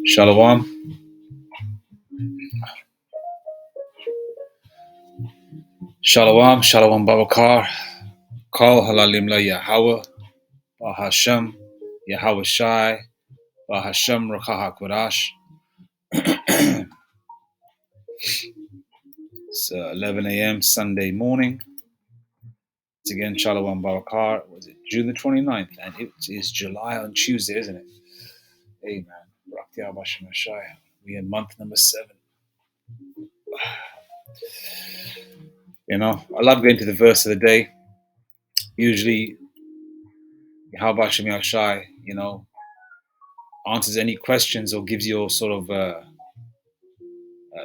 Shalom. Shalom. Shalom Babakar. Kol halalim la Yahweh. Bahashem. Yahweh Shai. Bahashem Rakah HaKodash. It's 11 a.m. Sunday morning. It's again Shalom Babakar. Was it June the 29th? And it is July on Tuesday, isn't it? Amen. Rakti Abashim Shai. We're in month number 7. You know, I love going to the verse of the day. Usually, Yahweh Hashem Shai, you know, answers any questions or gives you a sort of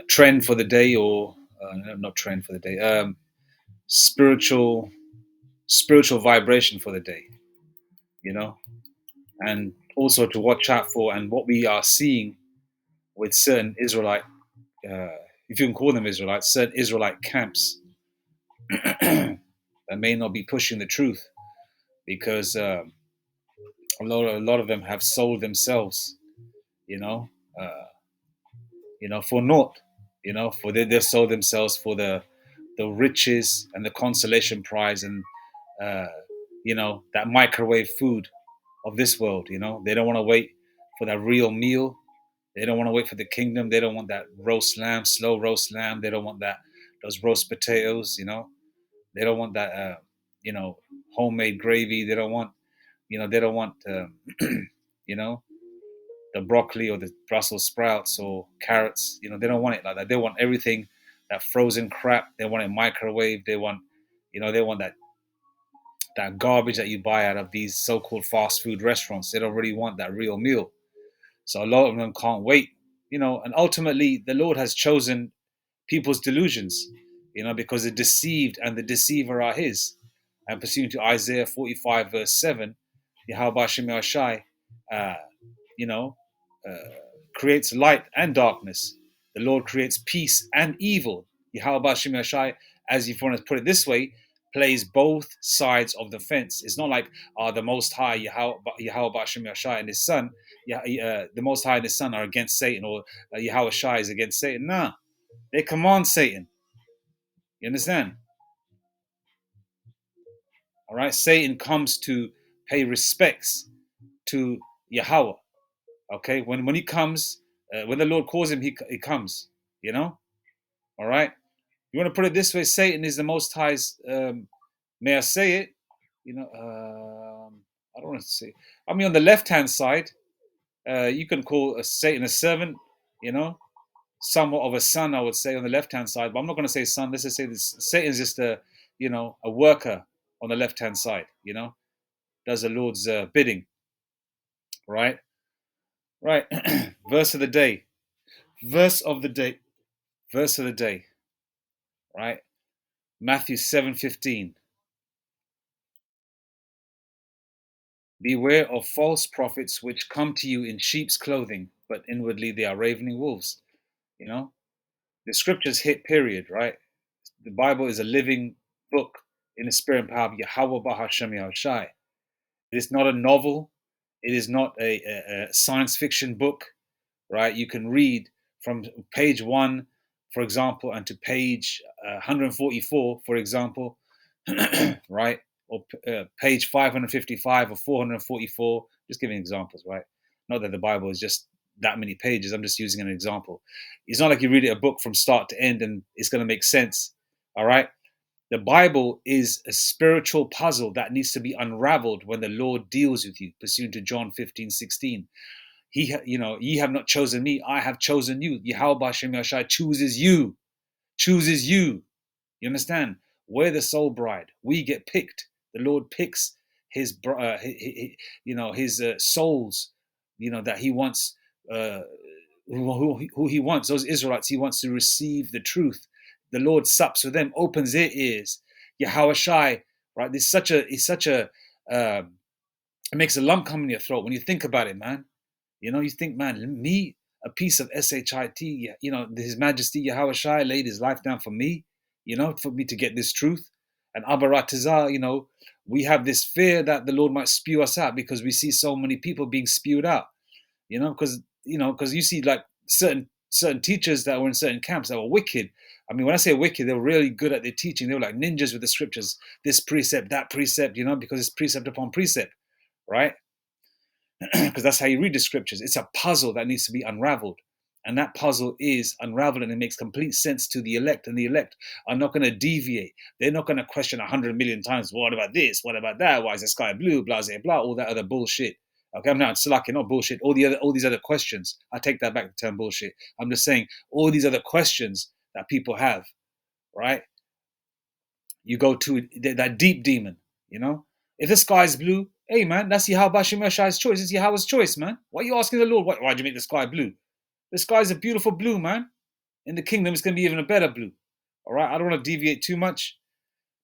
trend for the day, or not trend for the day, spiritual vibration for the day, you know, and also to watch out for, and what we are seeing with certain Israelite, if you can call them Israelites, certain Israelite camps that may not be pushing the truth, because a lot of them have sold themselves, you know, for naught, for they've sold themselves for the riches and the consolation prize, and that microwave food of this world. They don't want to wait for that real meal. They don't want to wait for the kingdom. They don't want that roast lamb, slow roast lamb. They don't want those roast potatoes. They don't want that homemade gravy. They don't want the broccoli or the Brussels sprouts or carrots. They don't want it like that. They want everything, that frozen crap. They want it microwave. They want that garbage that you buy out of these so-called fast food restaurants. They don't really want that real meal. So a lot of them can't wait, and ultimately the Lord has chosen people's delusions, because the deceived and the deceiver are his. And pursuant to Isaiah 45 verse 7, Yahweh Shem Yashai, creates light and darkness. The Lord creates peace and evil. Yahweh Shem Yashai, as you want to put it this way, plays both sides of the fence. It's not like the Most High, Yahweh Shem Yashai and his son, the Most High and his son are against Satan, or Yahweh Shai is against Satan. Nah, they command Satan. You understand? All right, Satan comes to pay respects to Yahweh. Okay, when he comes, when the Lord calls him, he comes. All right. You want to put it this way: Satan is the Most High's. May I say it? I don't want to say. I mean, on the left-hand side, you can call Satan a servant. Somewhat of a son, I would say, on the left-hand side. But I'm not going to say son. Let's just say this: Satan's just a worker on the left-hand side. Does the Lord's bidding. Right. Right. Verse of the day. Verse of the day. Verse of the day. Right. Matthew 7:15. Beware of false prophets which come to you in sheep's clothing, but inwardly they are ravening wolves. The scriptures hit period, right? The Bible is a living book in the spirit and power of Yahweh Bahashem Yahushai. It is not a novel. It is not a science fiction book, right? You can read from page 1, for example, and to page 144, for example, right? Or page 555 or 444, just giving examples, right? Not that the Bible is just that many pages. I'm just using an example. It's not like you read a book from start to end and it's going to make sense, all right? The Bible is a spiritual puzzle that needs to be unraveled when the Lord deals with you, pursuant to John 15:16. Ye have not chosen me, I have chosen you. Yahweh Shem Yashai chooses you. Chooses you. You understand? We're the soul bride. We get picked. The Lord picks his souls, that he wants who he wants, those Israelites, he wants to receive the truth. The Lord sups with them, opens their ears. Yahweh Shai, right? It makes a lump come in your throat when you think about it, man. You think, man, me, a piece of shit, His Majesty Yahweh Shai laid his life down for me, for me to get this truth. And Abaratazah, we have this fear that the Lord might spew us out because we see so many people being spewed out, because you see like certain teachers that were in certain camps that were wicked. I mean, when I say wicked, they were really good at their teaching. They were like ninjas with the scriptures, this precept, that precept, because it's precept upon precept, right? Because that's how you read the scriptures. It's a puzzle that needs to be unraveled. And that puzzle is unraveled and it makes complete sense to the elect. And the elect are not going to deviate. They're not going to question 100 million times, what about this? What about that? Why is the sky blue? Blah, blah, blah, all that other bullshit. Okay, I'm not slacking, not bullshit. All these other questions. I take that back, the term bullshit. I'm just saying all these other questions that people have, right? You go to that deep demon, If the sky's blue, hey man, that's Yahweh Shemashai's choice. It's Yahweh's choice, man. Why are you asking the Lord, why'd you make the sky blue? The sky's a beautiful blue, man. In the kingdom, it's going to be even a better blue. All right, I don't want to deviate too much,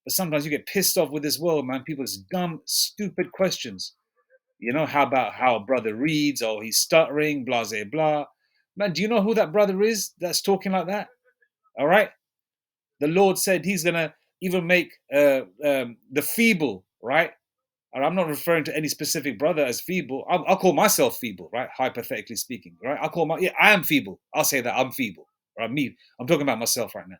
but sometimes you get pissed off with this world, man. People's dumb, stupid questions. How about how a brother reads? Oh, he's stuttering, blah, blah, blah. Man, do you know who that brother is that's talking like that? All right. The Lord said he's going to even make the feeble, right? And I'm not referring to any specific brother as feeble. I'll call myself feeble, right? Hypothetically speaking, right? I am feeble. I'll say that I'm feeble, right? I'm talking about myself right now,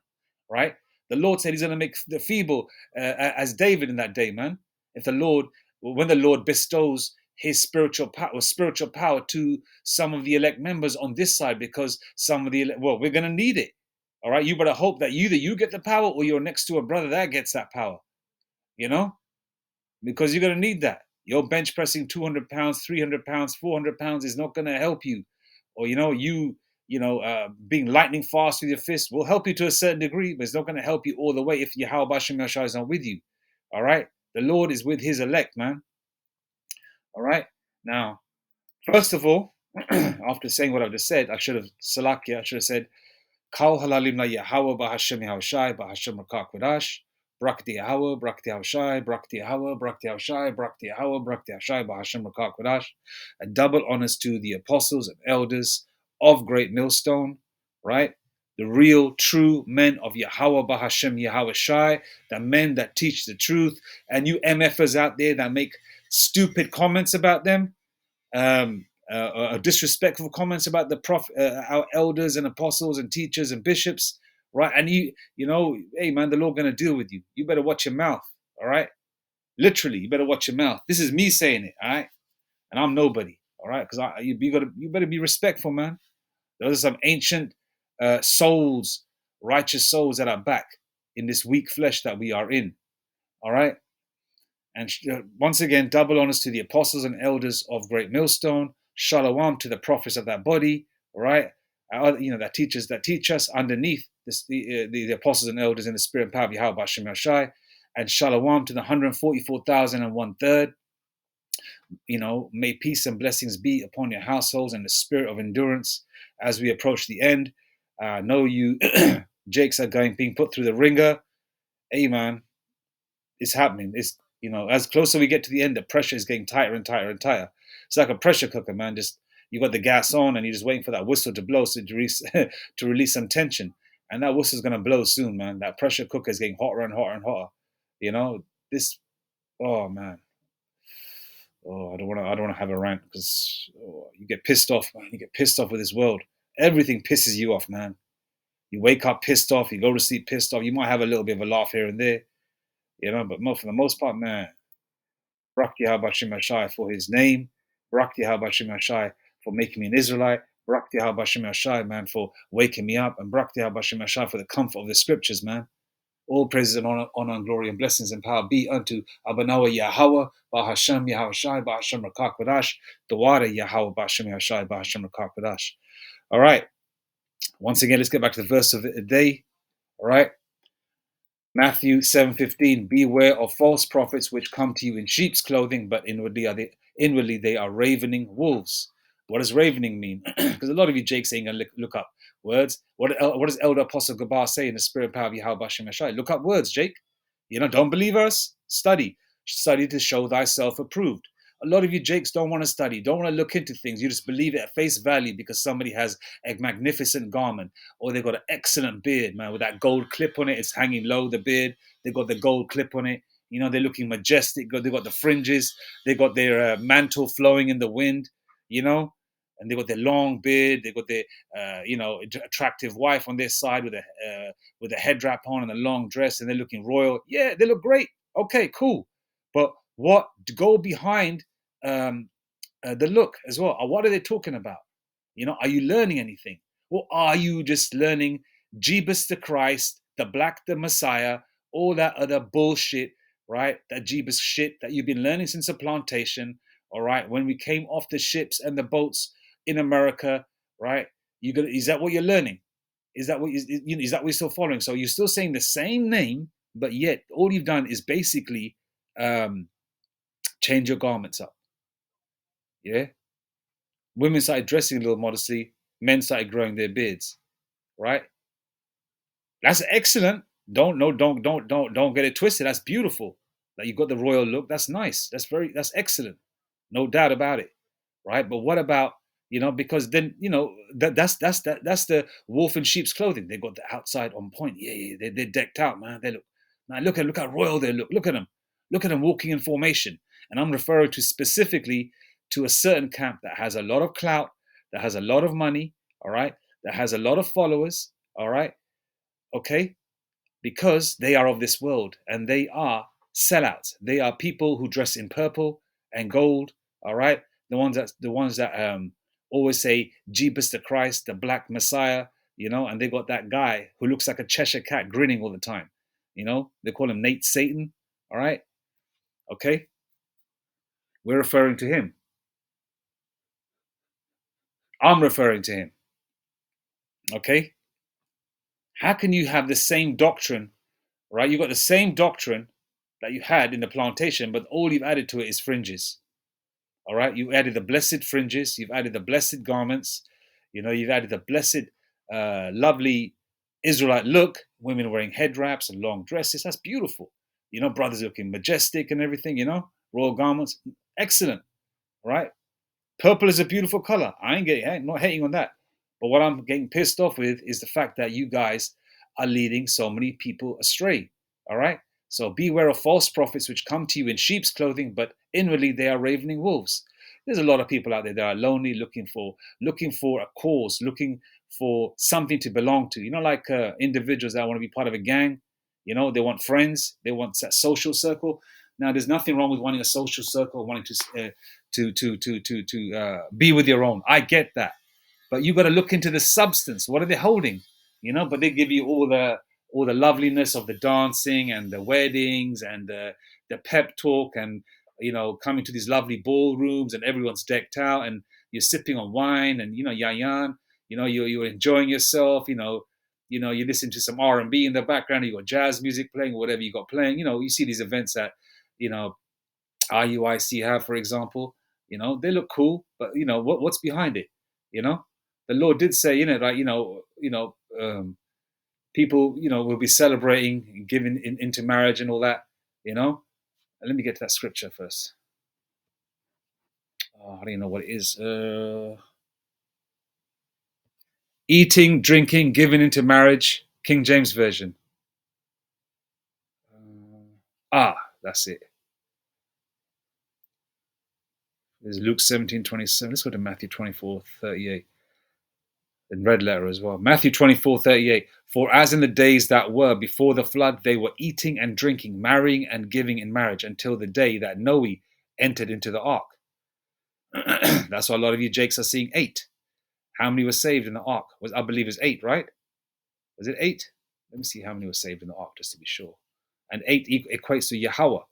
right? The Lord said he's going to make the feeble as David in that day, man. When the Lord bestows his spiritual power to some of the elect members on this side, because some of we're going to need it. All right. You better hope that either you get the power or you're next to a brother that gets that power, because you're going to need that. Your bench pressing 200 pounds, 300 pounds, 400 pounds is not going to help you. Or, being lightning fast with your fist will help you to a certain degree, but it's not going to help you all the way if Yahweh Bashem Yashai is not with you. All right? The Lord is with his elect, man. All right? Now, first of all, after saying what I've just said, I should have said, Kal halalim la Yahweh b'Hashem Yahushai b'Hashem Rakak V'dash. Brakti Yahweh, Brakti Yahushai, Brakti Yahweh, Brakti Yahushai, Brakti Yahweh, Brakti Yahushai, b'Hashem Rakak V'dash. And double honors to the apostles and elders of Great Millstone, right? The real, true men of Yahweh b'Hashem Yahushai, the men that teach the truth. And you MFers out there that make stupid comments about them, disrespectful comments about our elders and apostles and teachers and bishops, right? And hey man, the Lord gonna deal with you. You better watch your mouth, all right? Literally, you better watch your mouth. This is me saying it, all right? And I'm nobody, all right? Because you better be respectful, man. Those are some ancient souls, righteous souls that are back in this weak flesh that we are in, all right? And once again, double honors to the apostles and elders of Great Millstone. Shalom to the prophets of that body, right? That teach us underneath the apostles and elders in the spirit and power of Yahweh Bashem Yashai. And shalom to the 144,001 third. May peace and blessings be upon your households and the spirit of endurance as we approach the end. Know you, Jakes are being put through the ringer. Hey, man, it's happening. It's as closer we get to the end, the pressure is getting tighter and tighter and tighter. It's like a pressure cooker, man. Just you got the gas on and you're just waiting for that whistle to blow to release some tension. And that whistle's gonna blow soon, man. That pressure cooker is getting hotter and hotter and hotter. Oh man. Oh, I don't wanna have a rant because you get pissed off, man. You get pissed off with this world. Everything pisses you off, man. You wake up pissed off, you go to sleep pissed off. You might have a little bit of a laugh here and there, but for the most part, man, Barak Yahweh Bashem Yashai for his name. Barak Yahweh Bashem Yashai for making me an Israelite. Barak Yahweh Bashem Yashai, man, for waking me up. And Barak Yahweh Bashem Yashai for the comfort of the scriptures, man. All praises and honor and glory and blessings and power be unto Abanawa Yahweh, Bahashem Yahushai, Bahashem Rakak V'dash, Dawada Yahweh Bashem Yashai, Bahashem Rakak V'dash. All right. Once again, let's get back to the verse of the day. All right. Matthew 7:15, beware of false prophets which come to you in sheep's clothing, but inwardly they are ravening wolves. What does ravening mean? Because a lot of you jakes ain't gonna look up words. What does Elder Apostle Gabar say in the spirit and power of Yahweh Bashem Yashai? Look up words, Jake. Don't believe us? Study. Study to show thyself approved. A lot of you jakes don't want to study, don't want to look into things. You just believe it at face value because somebody has a magnificent garment or they've got an excellent beard, man, with that gold clip on it. It's hanging low, the beard. They've got the gold clip on it. They're looking majestic. They've got the fringes. They've got their mantle flowing in the wind, you know, and they've got their long beard. They've got their, attractive wife on their side with a head wrap on and a long dress, and they're looking royal. Yeah, they look great. Okay, cool. But what to go behind the look as well? What are they talking about? Are you learning anything? Or are you just learning Jeebus the Christ, the Black the Messiah, all that other bullshit, right? That Jeebus shit that you've been learning since the plantation, all right? When we came off the ships and the boats in America, right? Is that what you're learning? Is that what you're still following? So you're still saying the same name, but yet all you've done is basically change your garments up. Yeah. Women started dressing a little modestly. Men started growing their beards. Right. That's excellent. Don't get it twisted. That's beautiful. That you got the royal look. That's nice. That's excellent. No doubt about it. Right. But what about, because then, that's the wolf in sheep's clothing. They got the outside on point. Yeah. They're decked out, man. They look, man, look how royal they look. Look at them. Look at them walking in formation. And I'm referring to specifically to a certain camp that has a lot of clout, that has a lot of money, all right, that has a lot of followers, all right, okay, because they are of this world and they are sellouts. They are people who dress in purple and gold, all right, the ones that always say Jeebus the Christ, the Black Messiah, and they got that guy who looks like a Cheshire cat grinning all the time. They call him Nate Satan, all right, okay, we're referring to him. I'm referring to him. Okay? How can you have the same doctrine, right? You've got the same doctrine that you had in the plantation, but all you've added to it is fringes. All right? You added the blessed fringes, you've added the blessed garments, you've added the blessed, lovely Israelite look, women wearing head wraps and long dresses. That's beautiful. Brothers looking majestic and everything, royal garments. Excellent, right? Purple is a beautiful color. I'm not hating on that. But what I'm getting pissed off with is the fact that you guys are leading so many people astray. All right. So beware of false prophets which come to you in sheep's clothing, but inwardly they are ravening wolves. There's a lot of people out there that are lonely, looking for a cause, looking for something to belong to. Like individuals that want to be part of a gang. They want friends, they want that social circle. Now, there's nothing wrong with wanting a social circle, wanting to be with your own. I get that, but you got to look into the substance. What are they holding? But they give you all the loveliness of the dancing and the weddings and the pep talk and coming to these lovely ballrooms and everyone's decked out and you're sipping on wine and yayan. You're enjoying yourself. You listen to some R&B in the background. You got jazz music playing, or whatever you got playing. You see these events that you know IUIC have, for example. They look cool, but what's behind it? The Lord did say, people, will be celebrating, giving into marriage and all that. Let me get to that scripture first. I don't even know what it is. Eating, drinking, giving into marriage, King James Version. That's it. There's Luke 17:27. Let's go to Matthew 24:38. In red letter as well. Matthew 24:38. For as in the days that were before the flood, they were eating and drinking, marrying and giving in marriage until the day that Noe entered into the ark. That's why a lot of you jakes are seeing 8. How many were saved in the ark? I believe it's 8, right? Was it 8? Let me see how many were saved in the ark just to be sure. And 8 equates to Yahweh.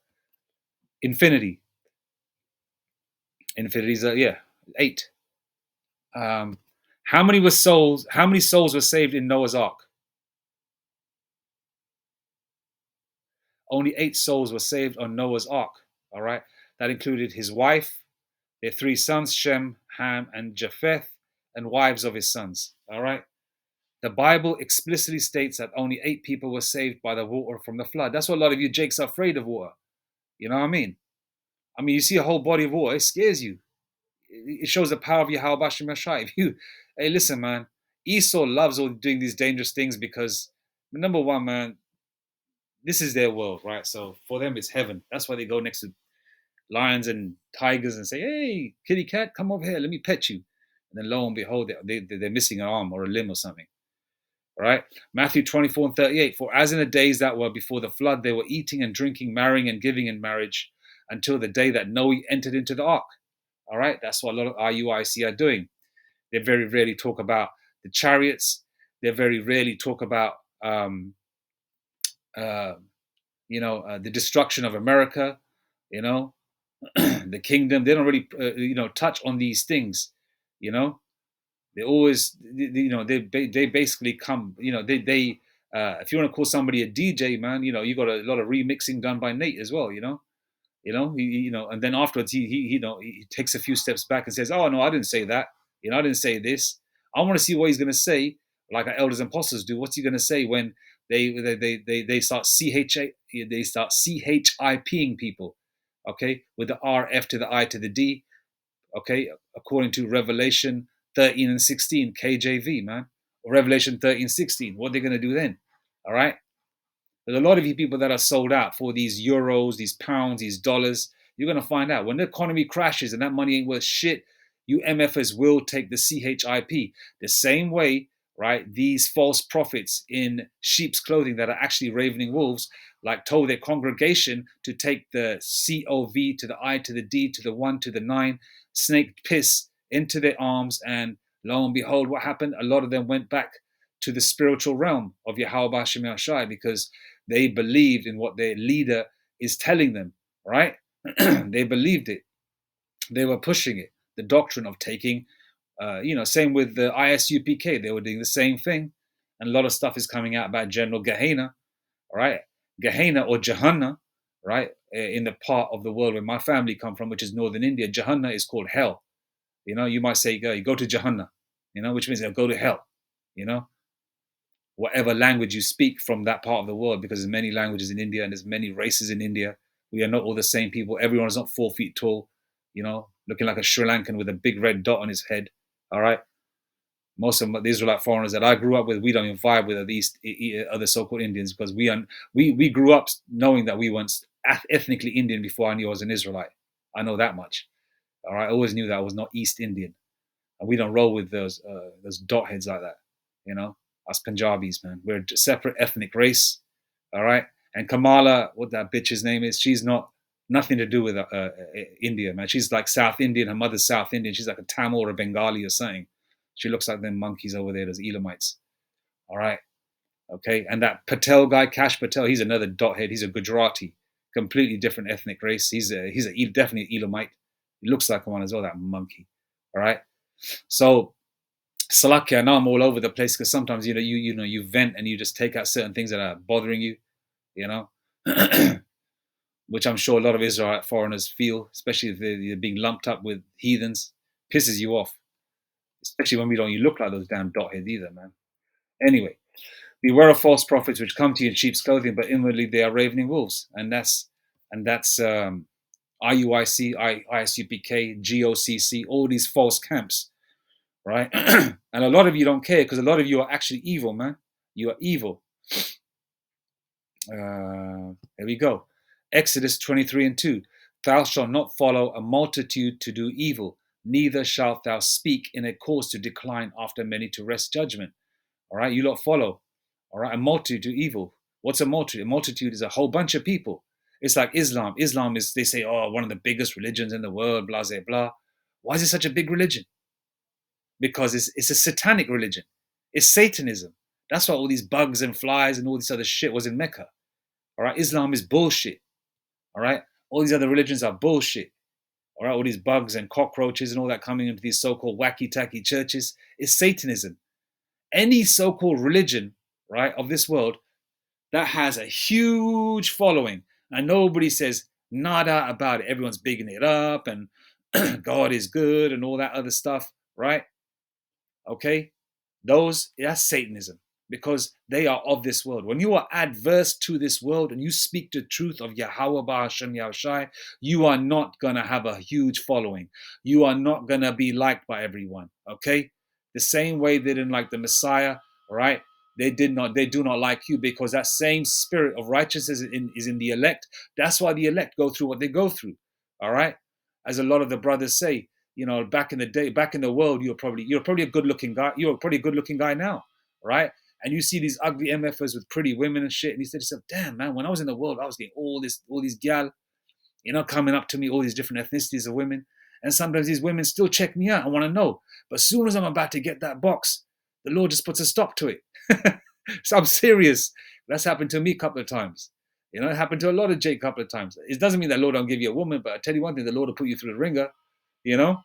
Infinity. Infinity is 8. How many souls were saved in Noah's ark? Only 8 souls were saved on Noah's ark. All right. That included his wife, Their three sons, Shem, Ham, and Japheth, and wives of his sons. All right. The Bible explicitly states that only 8 people were saved by the water from the flood. That's what a lot of you jakes are afraid of water. You know what I mean? I mean, you see a whole body of water, it scares you. It shows the power of Yahweh Bashem Yashai. If you, hey, listen, man, Esau loves all doing these dangerous things because, number one, man, this is their world, right? So for them, it's heaven. That's why they go next to lions and tigers and say, hey, kitty cat, come over here, let me pet you. And then lo and behold, they're missing an arm or a limb or something. All right. Matthew 24 and 38. For as in the days that were before the flood, they were eating and drinking, marrying and giving in marriage until the day that Noah entered into the ark. All right. That's what a lot of RUIC are doing. They very rarely talk about the chariots. They very rarely talk about, the destruction of America, the kingdom. They don't really, touch on these things, you know. They always, they basically come, if you want to call somebody a DJ, man, you got a lot of remixing done by Nate as well, and then afterwards he takes a few steps back and says, oh no, I didn't say that, I didn't say this. I want to see what he's going to say, like our elders and apostles do. What's he going to say when they start chiping people, okay, with the R F to the I to the D, okay, according to Revelation 13 and 16 KJV, man, or Revelation 13:16. What are they going to do then? All right. There's a lot of you people that are sold out for these euros, these pounds, these dollars. You're going to find out when the economy crashes and that money ain't worth shit, you MFers will take the CHIP. The same way, right, these false prophets in sheep's clothing that are actually ravening wolves, like told their congregation to take the COV to the I to the D to the 1 to the 9, snake piss into their arms, and lo and behold, what happened? A lot of them went back to the spiritual realm of Yahweh Bashem Yashai because they believed in what their leader is telling them, right? They believed it. They were pushing it. The doctrine of taking, same with the ISUPK. They were doing the same thing. And a lot of stuff is coming out about General Gehenna, right? Gehenna or Jahannam, right? In the part of the world where my family come from, which is northern India, Jahannam is called hell. You might say, go to Jahannam, which means go to hell, whatever language you speak from that part of the world, because there's many languages in India and there's many races in India. We are not all the same people. Everyone is not 4 feet tall, looking like a Sri Lankan with a big red dot on his head. All right. Most of the Israelite foreigners that I grew up with, we don't even vibe with these other so-called Indians because we grew up knowing that we weren't ethnically Indian before I knew I was an Israelite. I know that much. All right. I always knew that I was not East Indian. And we don't roll with those dot heads like that, Us Punjabis, man. We're a separate ethnic race, all right? And Kamala, what that bitch's name is, she's nothing to do with India, man. She's like South Indian. Her mother's South Indian. She's like a Tamil or a Bengali or something. She looks like them monkeys over there, those Elamites, all right? Okay, and that Patel guy, Kash Patel, he's another dot head. He's a Gujarati, completely different ethnic race. He's definitely an Elamite. He looks like one as well, that monkey, all right? So, Salakia, I know I'm all over the place because sometimes you vent and you just take out certain things that are bothering you, which I'm sure a lot of Israelite foreigners feel, especially if they're being lumped up with heathens, pisses you off, especially when you look like those damn dot heads either, man. Anyway, beware of false prophets which come to you in sheep's clothing, but inwardly they are ravening wolves, and that's IUIC, ISUPK, GOCC, all these false camps. Right? And a lot of you don't care because a lot of you are actually evil, man. You are evil. There we go. Exodus 23 and 2. Thou shalt not follow a multitude to do evil, neither shalt thou speak in a cause to decline after many to wrest judgment. All right, you lot follow. All right, a multitude to evil. What's a multitude? A multitude is a whole bunch of people. It's like Islam. Islam is, they say, one of the biggest religions in the world, blah, blah, blah. Why is it such a big religion? Because it's a satanic religion. It's Satanism. That's why all these bugs and flies and all this other shit was in Mecca. All right, Islam is bullshit. All right, all these other religions are bullshit. All right, all these bugs and cockroaches and all that coming into these so-called wacky-tacky churches is Satanism. Any so-called religion, right, of this world that has a huge following and nobody says nada about it. Everyone's bigging it up and God is good and all that other stuff, right? Okay, that's Satanism, because they are of this world. When you are adverse to this world and you speak the truth of Yahweh Ba'ashem Yahushai, you are not gonna have a huge following. You are not gonna be liked by everyone. Okay, the same way they didn't like the Messiah, right? They do not like you, because that same spirit of righteousness is in the elect. That's why the elect go through what they go through. All right, as a lot of the brothers say, back in the day, back in the world, you're probably a good looking guy. You're probably a good looking guy now, right? And you see these ugly MFers with pretty women and shit, and you say to yourself, damn man, when I was in the world, I was getting all these gal, coming up to me, all these different ethnicities of women. And sometimes these women still check me out and want to know. But as soon as I'm about to get that box, the Lord just puts a stop to it. So I'm serious. That's happened to me a couple of times. It happened to a lot of Jake a couple of times. It doesn't mean that Lord don't give you a woman, but I tell you one thing, the Lord will put you through the ringer, you know.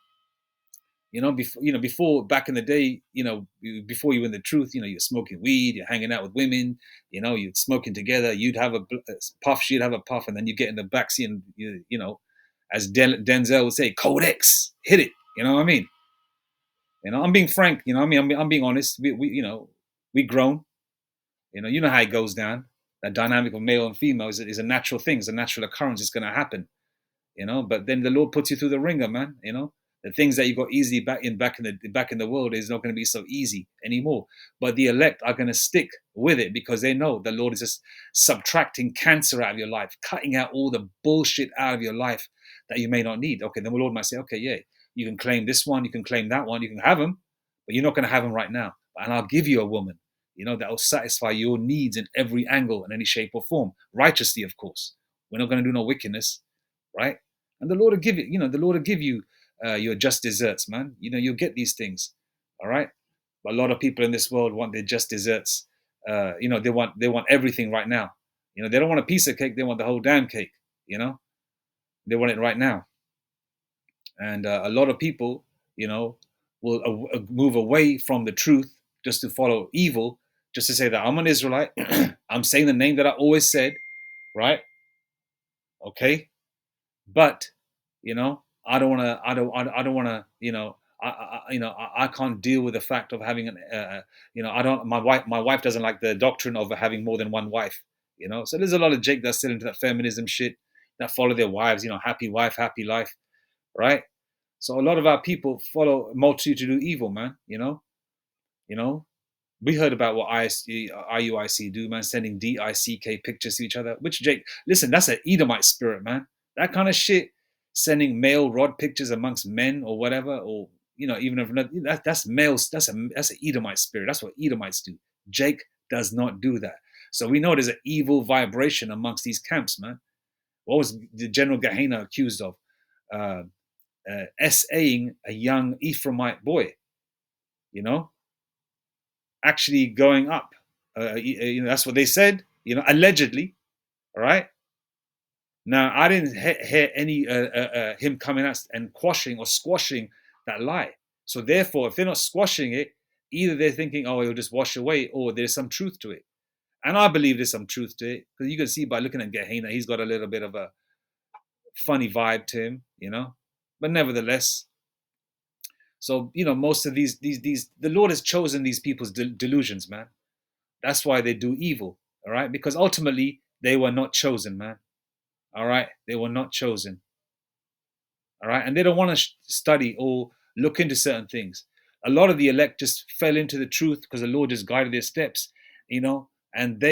Before back in the day, before you were in the truth, you're smoking weed, you're hanging out with women, you're smoking together. You'd have a puff, she'd have a puff, and then you get in the backseat and as Denzel would say, Codex, hit it. You know what I mean? I'm being frank. I'm being honest. We grown. You know how it goes down. That dynamic of male and female is a natural thing. It's a natural occurrence. It's going to happen. But then the Lord puts you through the ringer, man. The things that you got easily back in the world is not going to be so easy anymore. But the elect are going to stick with it, because they know the Lord is just subtracting cancer out of your life, cutting out all the bullshit out of your life that you may not need. Okay, then the Lord might say, okay, yeah, you can claim this one, you can claim that one, you can have them, but you're not going to have them right now. And I'll give you a woman, that will satisfy your needs in every angle, in any shape or form, righteously, of course. We're not going to do no wickedness, right? And the Lord will give you, the Lord will give you your just desserts, man. You'll get these things, all right? But a lot of people in this world want their just desserts. They want everything right now. They don't want a piece of cake. They want the whole damn cake. They want it right now. And a lot of people, will move away from the truth just to follow evil, just to say that I'm an Israelite. I'm saying the name that I always said, right? Okay, but I don't want to. I don't want to. I can't deal with the fact of having an. I don't. My wife doesn't like the doctrine of having more than one wife. So there's a lot of Jake that's still into that feminism shit, that follow their wives. Happy wife, happy life, right? So a lot of our people follow a multitude to do evil, man. You know. We heard about what IUIC do, man, sending DICK pictures to each other. Which Jake, listen, that's an Edomite spirit, man. That kind of shit, sending male rod pictures amongst men or whatever, or even if that's males, that's an Edomite spirit. That's what Edomites do. Jake does not do that. So we know there's an evil vibration amongst these camps, man. What was the General Gehenna accused of? SAing a young Ephraimite boy, actually going up. That's what they said, allegedly. All right. Now, I didn't hear any him coming out and quashing or squashing that lie. So therefore, if they're not squashing it, either they're thinking, oh, it'll just wash away, or there's some truth to it. And I believe there's some truth to it, because you can see by looking at Gehenna, he's got a little bit of a funny vibe to him, But nevertheless, so most of these the Lord has chosen these people's delusions, man. That's why they do evil, all right? Because ultimately, they were not chosen, man. All right? They were not chosen, all right? And they don't want to study or look into certain things. A lot of the elect just fell into the truth because the Lord just guided their steps, and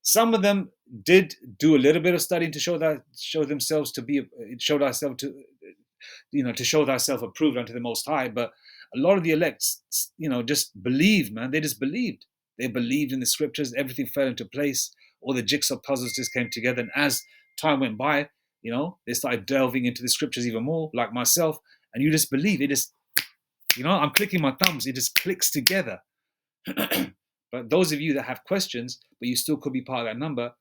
some of them did do a little bit of studying to show themselves to be, show thyself to, to show thyself approved unto the Most High. But a lot of the elect, just believed, man. They just believed. They believed in the scriptures. Everything fell into place. All the jigsaw puzzles just came together. And as time went by, they started delving into the scriptures even more, like myself. And you just believe. It just, I'm clicking my thumbs. It just clicks together. But those of you that have questions, but you still could be part of that number,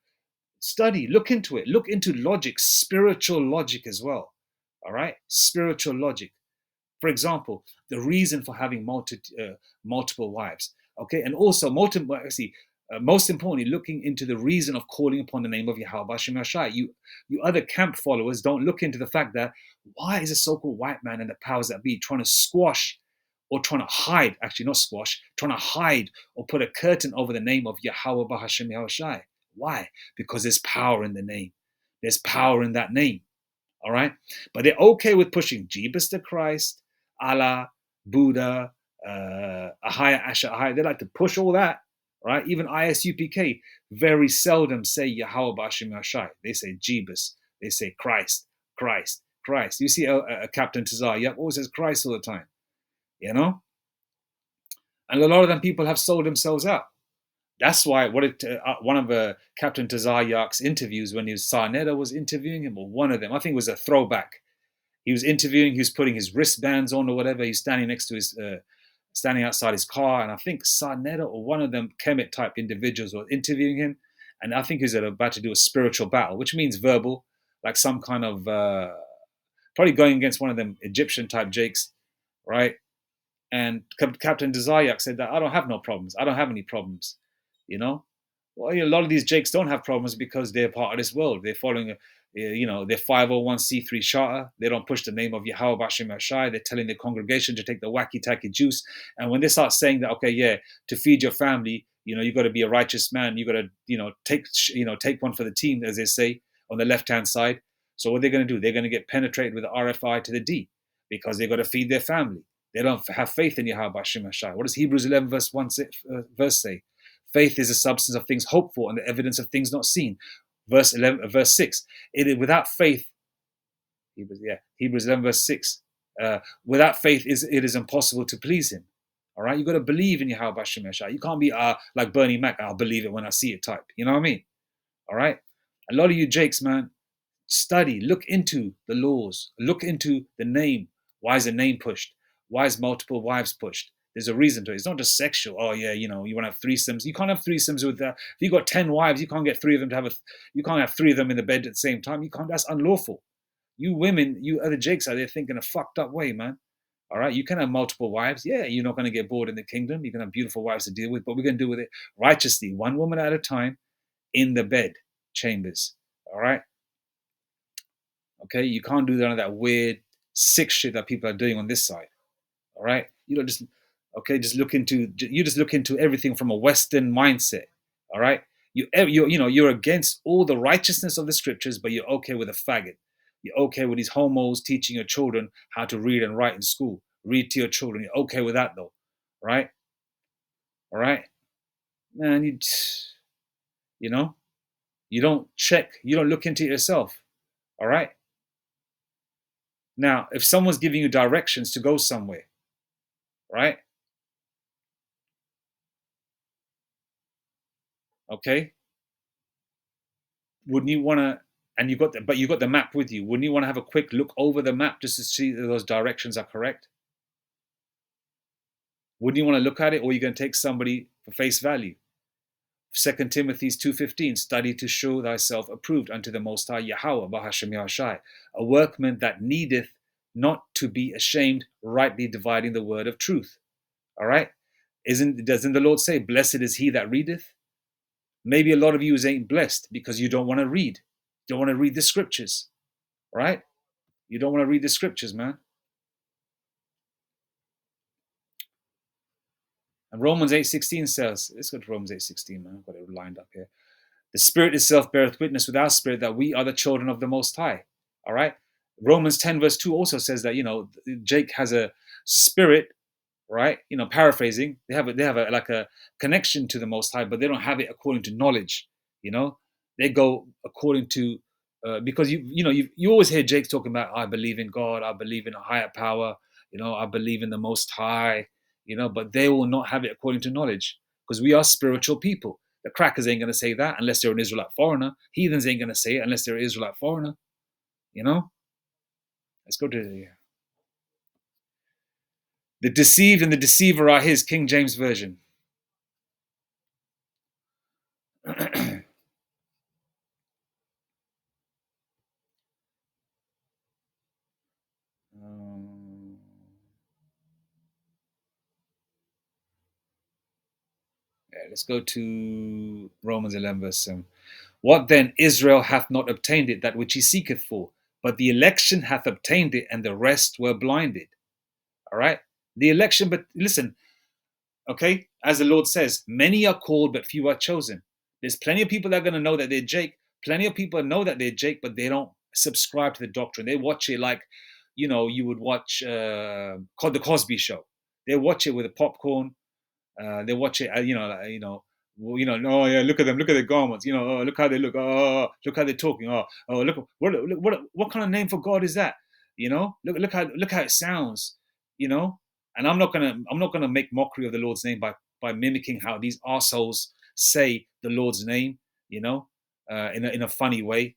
study, look into it. Look into logic, spiritual logic as well. All right? Spiritual logic. For example, the reason for having multiple wives. Okay, and also Most importantly, looking into the reason of calling upon the name of Yahweh Hashem Yashai. You other camp followers don't look into the fact that why is a so-called white man and the powers that be trying to squash or trying to hide, actually not squash, trying to hide or put a curtain over the name of Yahweh Hashem Yashai. Why? Because there's power in the name. There's power in that name. All right. But they're okay with pushing Jesus the Christ, Allah, Buddha, Ahaya, Asha, Ahaya. They like to push all that. Right. Even ISUPK very seldom say Yahweh Bashim Yashai. They say Jesus. They say Christ, Christ, Christ. You see a Captain Tazar, Yep, always says Christ all the time. You know? And a lot of them people have sold themselves out. That's why one of Captain Tazar interviews when Sarnetta was interviewing him, or one of them, I think it was a throwback. He was interviewing, he was putting his wristbands on or whatever. He's standing next to his, standing outside his car. And I think Sarnetta or one of them Kemet type individuals were interviewing him. And I think he was about to do a spiritual battle, which means verbal, like some kind of, probably going against one of them Egyptian type jakes, right? And Captain Desire said that I don't have no problems. I don't have any problems, you know. Well, a lot of these jakes don't have problems because they're part of this world. They're following, their 501c3 charter. They don't push the name of Yahweh Bashim Ashai. They're telling the congregation to take the wacky tacky juice. And when they start saying that, okay, yeah, to feed your family, you got to be a righteous man. You got to, take one for the team, as they say on the left hand side. So what they're going to do? They're going to get penetrated with the RFI to the D because they've got to feed their family. They don't have faith in Yahweh Bashim Ashai. What does Hebrews 11 verse say? Faith is the substance of things hoped for and the evidence of things not seen. Verse 6. Without faith, Hebrews 11 verse 6. Without faith, it is impossible to please him. All right, you got to believe in Yahweh Bashim Ashai. You can't be like Bernie Mac. I'll believe it when I see it type. You know what I mean? All right. A lot of you jakes, man, study, look into the laws, look into the name. Why is the name pushed? Why is multiple wives pushed? There's a reason to it. It's not just sexual. Oh yeah, you want to have threesomes. You can't have threesomes with that. If you got 10 wives, you can't get three of them to have you can't have three of them in the bed at the same time. You can't. That's unlawful. You women, you other jakes out there think in a fucked up way, man. All right, you can have multiple wives. Yeah, you're not going to get bored in the kingdom. You can have beautiful wives to deal with, but we're going to deal with it righteously, one woman at a time, in the bed chambers. All right. Okay, you can't do none of that weird, sick shit that people are doing on this side. All right, just look into everything from a Western mindset. All right, you're against all the righteousness of the scriptures, but you're okay with a faggot. You're okay with these homos teaching your children how to read and write in school. Read to your children. You're okay with that though, right? All right, man. You don't check. You don't look into it yourself. All right. Now, if someone's giving you directions to go somewhere, right? Okay. Wouldn't you want to, and you got the map with you. Wouldn't you want to have a quick look over the map just to see that those directions are correct? Wouldn't you want to look at it, or are you going to take somebody for face value? 2 Timothy 2:15, study to show thyself approved unto the Most High Yahweh Bahashem Yahshai, a workman that needeth not to be ashamed, rightly dividing the word of truth. All right? Doesn't the Lord say, blessed is he that readeth? Maybe a lot of you ain't blessed because you don't want to read. You don't want to read the scriptures, right? You don't want to read the scriptures, man. And Romans 8:16 says, let's go to Romans 8:16, man. I've got it lined up here. The Spirit itself beareth witness with our spirit that we are the children of the Most High. All right. Romans 10 verse 2 also says that, Jake has a spirit, right? Paraphrasing, they have like a connection to the Most High, but they don't have it according to knowledge. They go according to because you always hear Jake talking about, I believe in God, I believe in a higher power, I believe in the Most High, but they will not have it according to knowledge because we are spiritual people. The crackers ain't going to say that unless they're an Israelite foreigner. Heathens ain't going to say it unless they're an Israelite foreigner. Let's go to the deceived and the deceiver are his, King James Version. Let's go to Romans 11, verse 7. What then? Israel hath not obtained it, that which he seeketh for, but the election hath obtained it, and the rest were blinded. All right? The election, but listen, okay, as the Lord says, many are called, but few are chosen. There's plenty of people that are going to know that they're Jake. Plenty of people know that they're Jake, but they don't subscribe to the doctrine. They watch it like, you would watch the Cosby Show. They watch it with a popcorn. They watch it, no, yeah, look at them, look at their garments, oh, look how they look, oh, look how they're talking, oh, look, what kind of name for God is that? Look how it sounds, you know. And I'm not gonna make mockery of the Lord's name by mimicking how these assholes say the Lord's name, in a funny way.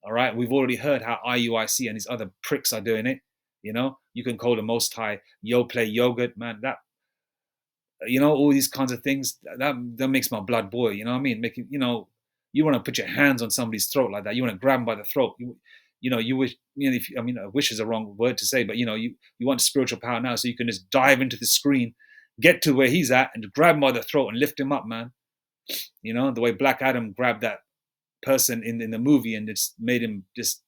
All right, we've already heard how IUIC and these other pricks are doing it. You can call the Most High Yo Play Yogurt, man. That all these kinds of things that makes my blood boil. You know what I mean? Making you want to put your hands on somebody's throat like that. You want to grab them by the throat. You wish. If wish is a wrong word to say, but you want spiritual power now, so you can just dive into the screen, get to where he's at, and grab him by the throat and lift him up, man. The way Black Adam grabbed that person in the movie and it's made him just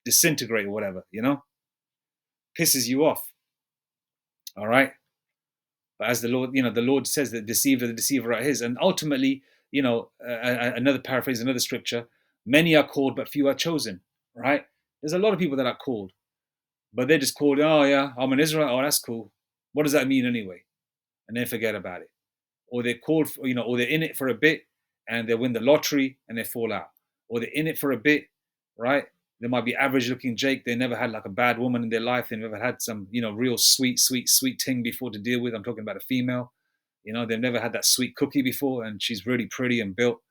disintegrate or whatever. Pisses you off. All right. But as the Lord says that the deceiver are his. And ultimately, another paraphrase, another scripture, many are called, but few are chosen, right? There's a lot of people that are called, but they're just called, oh yeah, I'm an Israel. Oh, that's cool. What does that mean anyway? And then forget about it. Or they're called, or they're in it for a bit and they win the lottery and they fall out. Or they're in it for a bit, right? They might be average looking Jake. They never had like a bad woman in their life. They never had some, real sweet ting before to deal with. I'm talking about a female. They've never had that sweet cookie before and she's really pretty and built,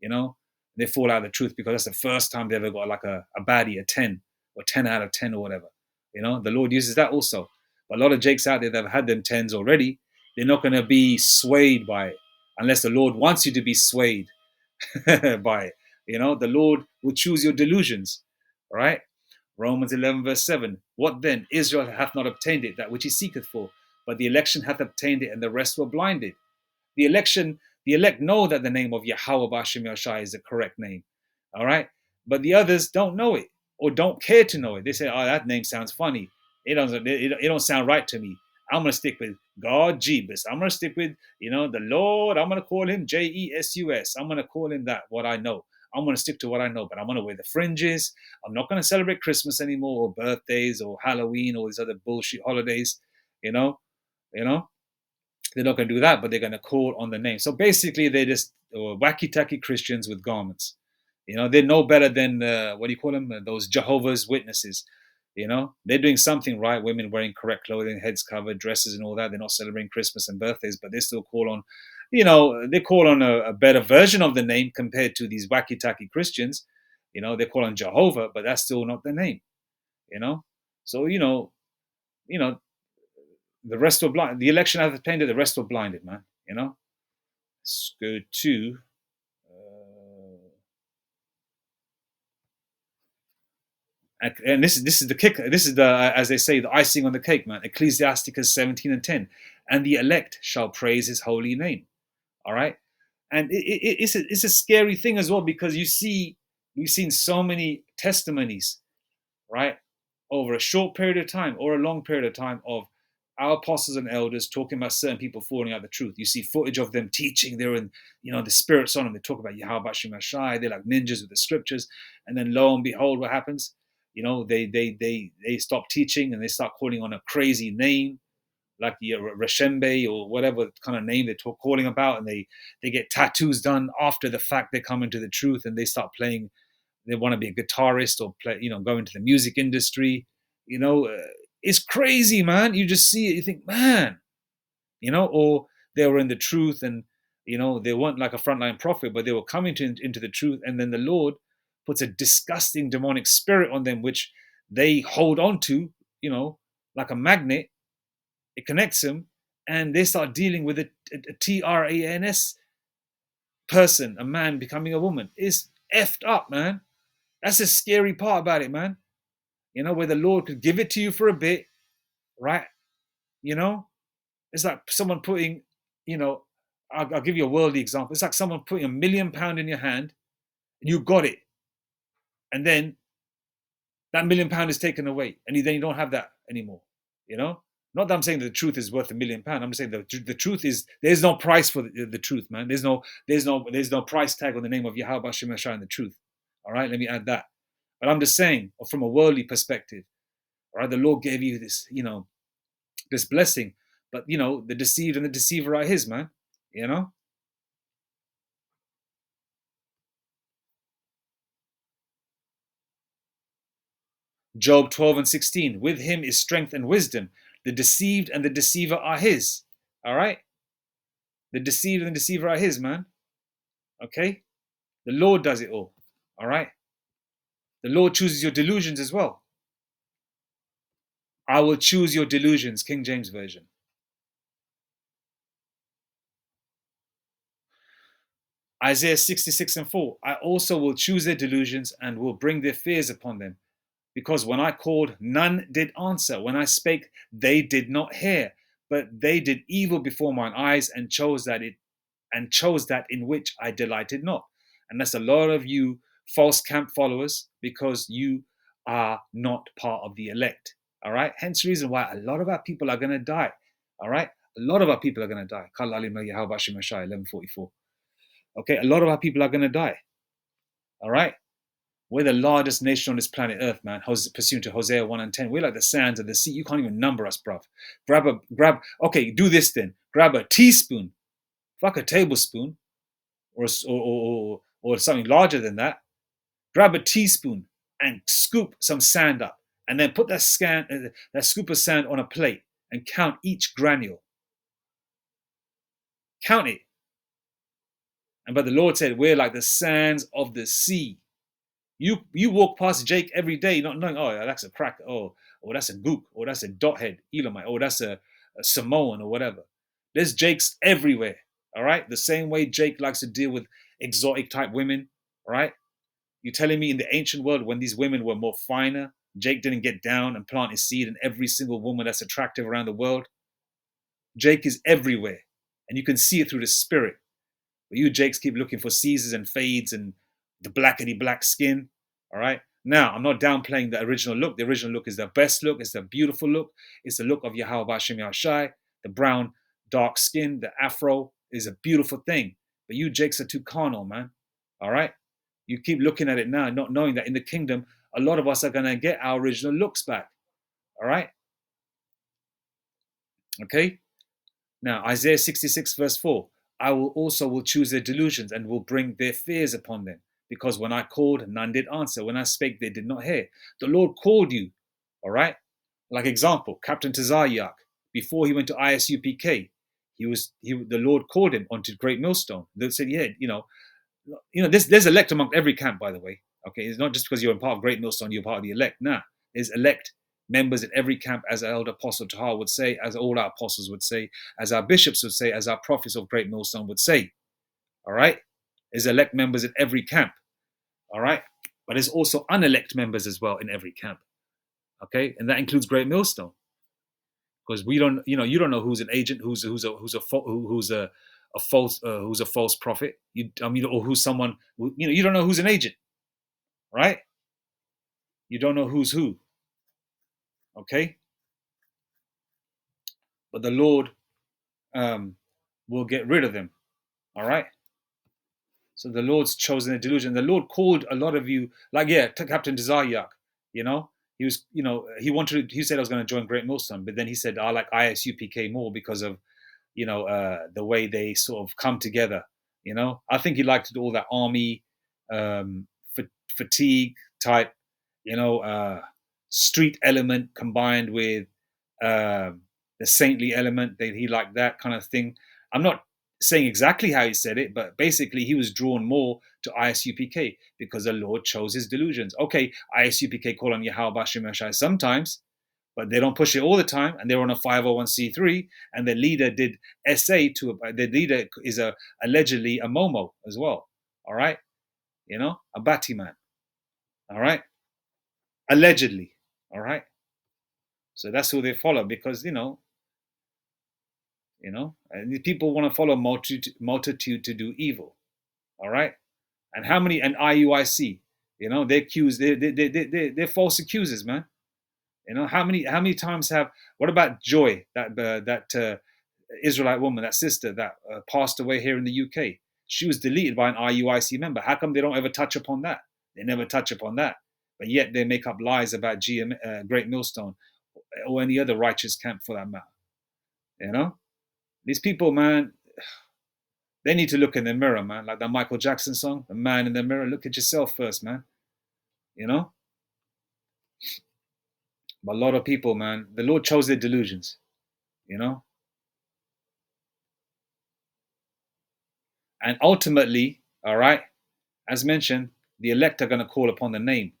you know. They fall out of the truth because that's the first time they ever got like a baddie, a 10 or 10 out of 10 or whatever. The Lord uses that also. But a lot of Jakes out there that have had them 10s already, they're not going to be swayed by it unless the Lord wants you to be swayed by it. The Lord will choose your delusions. All right. Romans 11, verse 7. What then? Israel hath not obtained it, that which he seeketh for, but the election hath obtained it, and the rest were blinded. The elect know that the name of Yahweh B'Hashem Yahshai is the correct name. All right. But the others don't know it or don't care to know it. They say, oh, that name sounds funny. It don't sound right to me. I'm going to stick with God Jebus. I'm going to stick with, the Lord. I'm going to call him Jesus. I'm going to call him that, what I know. I'm going to stick to what I know, but I'm going to wear the fringes. I'm not going to celebrate Christmas anymore or birthdays or Halloween or these other bullshit holidays, you know. They're not going to do that, but they're going to call on the name. So basically, they're just wacky-tacky Christians with garments. They're no better than, what do you call them? Those Jehovah's Witnesses. They're doing something right. Women wearing correct clothing, heads covered, dresses and all that. They're not celebrating Christmas and birthdays, but they still call on, they call on a better version of the name compared to these wacky-tacky Christians. They call on Jehovah, but that's still not the name. So, the rest were blind. The election has obtained it, the rest were blinded, man. Let's go to and this is the kick. This is the, as they say, the icing on the cake, man. Ecclesiasticus 17:10, and the elect shall praise his holy name. All right, and it's a scary thing as well because we've seen so many testimonies, right, over a short period of time or a long period of time of our apostles and elders talking about certain people falling out the truth. You see footage of them teaching. They're in, the spirits on them. They talk about Yahweh Shai. They're like ninjas with the scriptures. And then lo and behold, what happens? They stop teaching and they start calling on a crazy name like the Reshembe or whatever kind of name they're calling about. And they get tattoos done after the fact. They come into the truth and they start playing. They want to be a guitarist or play, go into the music industry. It's crazy, man. You just see it, you think, man, or they were in the truth and, they weren't like a frontline prophet, but they were coming into the truth. And then the Lord puts a disgusting demonic spirit on them, which they hold on to, like a magnet. It connects them and they start dealing with a trans person, a man becoming a woman. It's effed up, man. That's the scary part about it, man. Where the Lord could give it to you for a bit, right? It's like someone putting, I'll give you a worldly example. It's like someone putting £1 million in your hand, and you got it, and then that £1 million is taken away, and then you don't have that anymore. You know, not that I'm saying that the truth is worth £1 million. I'm saying the truth is there's no price for the truth, man. There's no price tag on the name of Yahweh Hashem Yeshua and the truth. All right, let me add that. But I'm just saying, from a worldly perspective, all right, the Lord gave you this, this blessing, but the deceived and the deceiver are His, man. You know. Job 12:16. With Him is strength and wisdom. The deceived and the deceiver are His. All right. The deceived and the deceiver are His, man. Okay. The Lord does it all. All right. The Lord chooses your delusions as well. I will choose your delusions, King James Version. Isaiah 66:4. I also will choose their delusions and will bring their fears upon them. Because when I called, none did answer. When I spake, they did not hear. But they did evil before mine eyes and chose that in which I delighted not. And that's a lot of you false camp followers, because you are not part of the elect. All right. Hence the reason why a lot of our people are going to die. All right. A lot of our people are going to die. 11:44. Okay. A lot of our people are going to die. All right. We're the largest nation on this planet Earth, man. Pursuant to Hosea 1:10. We're like the sands of the sea. You can't even number us, bruv. Okay, do this then. Grab a teaspoon, fuck a tablespoon, or something larger than that. Grab a teaspoon and scoop some sand up, and then put that scoop of sand on a plate and count each granule. Count it. But the Lord said, we're like the sands of the sea. You walk past Jake every day, not knowing, oh, that's a crack, or that's a gook, or that's a dothead Elamite, or that's a Samoan, or whatever. There's Jakes everywhere. All right, the same way Jake likes to deal with exotic type women. All right, you telling me in the ancient world, when these women were more finer, Jake didn't get down and plant his seed in every single woman that's attractive around the world? Jake is everywhere, and you can see it through the spirit. But you Jakes keep looking for Caesars and fades and the blackety black skin. All right. Now, I'm not downplaying the original look. The original look is the best look. It's the beautiful look. It's the look of Yahweh Hashem Yahshai. The brown, dark skin, the afro is a beautiful thing. But you Jakes are too carnal, man. All right. You keep looking at it now, not knowing that in the kingdom, a lot of us are going to get our original looks back. All right. Okay. Now, Isaiah 66:4. I will choose their delusions and will bring their fears upon them. Because when I called, none did answer. When I spake, they did not hear. The Lord called you. All right. Like example, Captain Tazayak, before he went to ISUPK, the Lord called him onto Great Millstone. They said, yeah, there's elect among every camp, by the way. Okay, it's not just because you're a part of Great Millstone, you're part of the elect. Nah, there's elect members in every camp, as our elder apostle Tahar would say, as all our apostles would say, as our bishops would say, as our prophets of Great Millstone would say. All right, there's elect members in every camp. All right, but there's also unelect members as well in every camp. Okay, and that includes Great Millstone, because we don't, you don't know who's an agent, who's a false prophet. Or who's someone, you don't know who's an agent, right? You don't know who's who. Okay, but the Lord will get rid of them. All right. So the Lord's chosen a delusion. The Lord called a lot of you, like Captain Desaryak. He was, he said I was going to join Great Millstone, but then he said I like ISUPK more because of, the way they sort of come together. I think he liked all that army fatigue type, street element combined with the saintly element. That he liked that kind of thing. I'm not saying exactly how he said it, but basically he was drawn more to ISUPK because the Lord chose his delusions. Okay, ISUPK call on Yahweh Bashim Yashai sometimes, but they don't push it all the time, and they're on a 501c3, and their leader did SA their leader is allegedly a Momo as well. All right, a Bati man. All right, allegedly. All right, so that's who they follow because And these people want to follow multitude to do evil. All right. And how many, and IUIC, they accuse, they're false accusers, man. How many times what about Joy, that Israelite woman, that sister that passed away here in the UK? She was deleted by an IUIC member. How come they don't ever touch upon that? They never touch upon that. But yet they make up lies about Great Millstone or any other righteous camp for that matter. These people, man, they need to look in the mirror, man. Like that Michael Jackson song, "The Man in the Mirror." Look at yourself first, man. But a lot of people, man, the Lord chose their delusions. And ultimately, all right, as mentioned, the elect are going to call upon the name.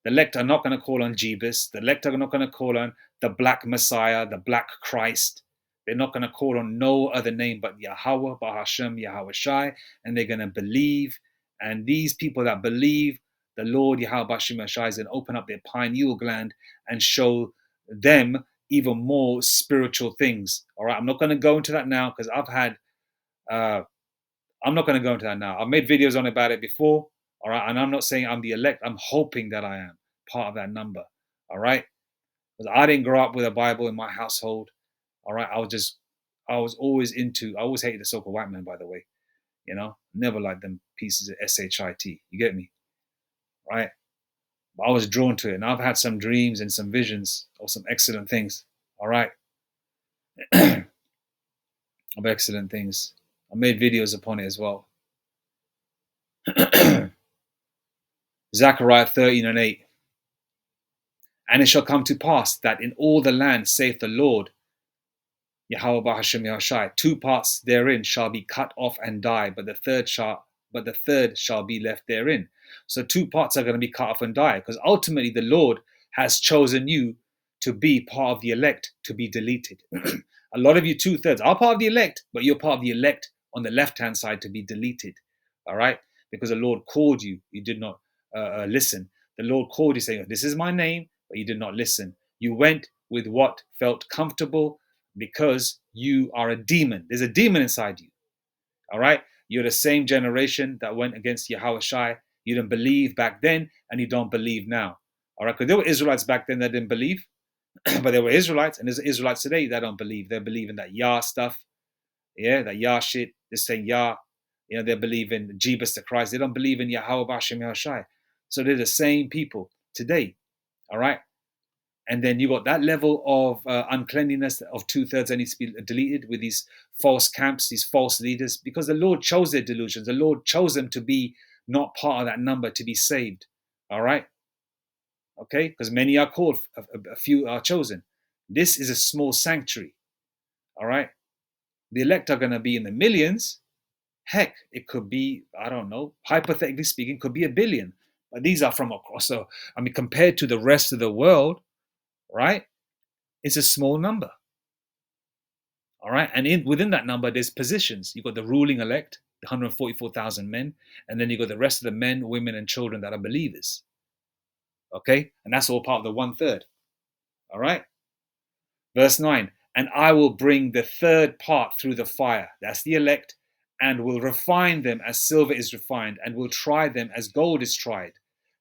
The elect are not going to call on Jebus. The elect are not going to call on the black Messiah, the black Christ. They're not going to call on no other name but Yahweh, Bahashem, Yahweh Shai, and they're going to believe. And these people that believe the Lord Yahweh Bahashem Shai is going to open up their pineal gland and show them even more spiritual things. All right, I'm not going to go into that now because I'm not going to go into that now. I've made videos on about it before. All right, and I'm not saying I'm the elect. I'm hoping that I am part of that number. All right, because I didn't grow up with a Bible in my household. All right, I was always I always hated the so-called white man, by the way. Never liked them pieces of shit. You get me, right? But I was drawn to it, and I've had some dreams and some visions of some excellent things. All right, of excellent things. I made videos upon it as well. Zechariah 13:8. And it shall come to pass that in all the land, saith the Lord, Yahweh Bahashem Yahushai, 2 parts therein shall be cut off and die, but the third shall be left therein. So 2 parts are going to be cut off and die, because ultimately the Lord has chosen you to be part of the elect, to be deleted. A lot of you 2/3 are part of the elect, but you're part of the elect on the left-hand side to be deleted. All right? Because the Lord called you. You did not listen. The Lord called you saying, this is my name, but you did not listen. You went with what felt comfortable because you are a demon. There's a demon inside you. All right? You're the same generation that went against Yahweh Shai. You didn't believe back then, and you don't believe now. All right? Because there were Israelites back then that didn't believe, but there were Israelites, and there's Israelites today that don't believe. They believe in that Yah stuff. Yeah, that Yah shit. They're saying Yah. They believe in Jebus the Christ. They don't believe in Yahweh Bashem Yahushai. So they're the same people today. All right? And then you got that level of uncleanliness of 2/3 that needs to be deleted with these false camps, these false leaders, because the Lord chose their delusions. The Lord chose them to be not part of that number, to be saved. All right? Okay? Because many are called, a few are chosen. This is a small sanctuary. All right? The elect are going to be in the millions. Heck, it could be, I don't know, hypothetically speaking, could be 1 billion. But these are from across. So, compared to the rest of the world, right? It's a small number. All right. And within that number, there's positions. You've got the ruling elect, the 144,000 men. And then you've got the rest of the men, women, and children that are believers. Okay. And that's all part of the 1/3. All right. Verse 9. And I will bring the third part through the fire. That's the elect. And will refine them as silver is refined, and will try them as gold is tried.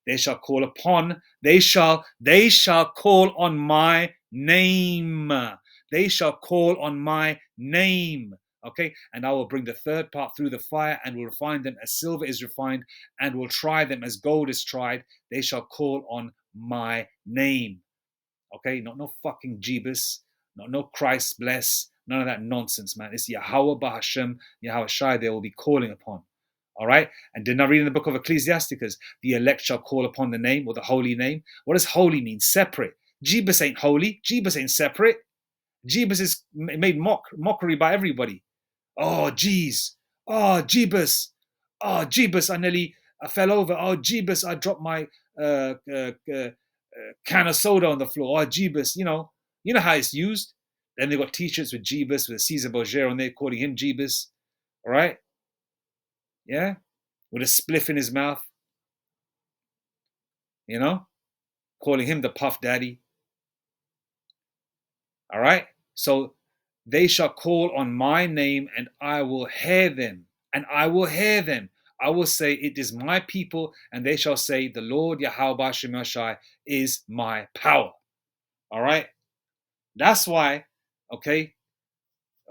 They shall call on my name. They shall call on my name. Okay, and I will bring the third part through the fire, and will refine them as silver is refined, and will try them as gold is tried. They shall call on my name. Okay, not no fucking Jebus, not no Christ bless, none of that nonsense, man. It's Yahweh Bahashem, Yahweh Shai they will be calling upon. All right? And didn't I read in the book of Ecclesiasticus, the elect shall call upon the name or the holy name? What does holy mean? Separate. Jebus ain't holy. Jebus ain't separate. Jebus is made mockery by everybody. Oh, jeez. Oh, Jebus. Oh, Jebus, I fell over. Oh, Jebus, I dropped my can of soda on the floor. Oh, Jebus, you know how it's used. Then they got t-shirts with Jebus, with Caesar Borgia on there, calling him Jebus. All right? Yeah? With a spliff in his mouth. Calling him the Puff Daddy. All right? So They shall call on my name, and I will hear them. And I will hear them. I will say, it is my people, and they shall say, the Lord Yahweh Shemashai is my power. All right? That's why, okay,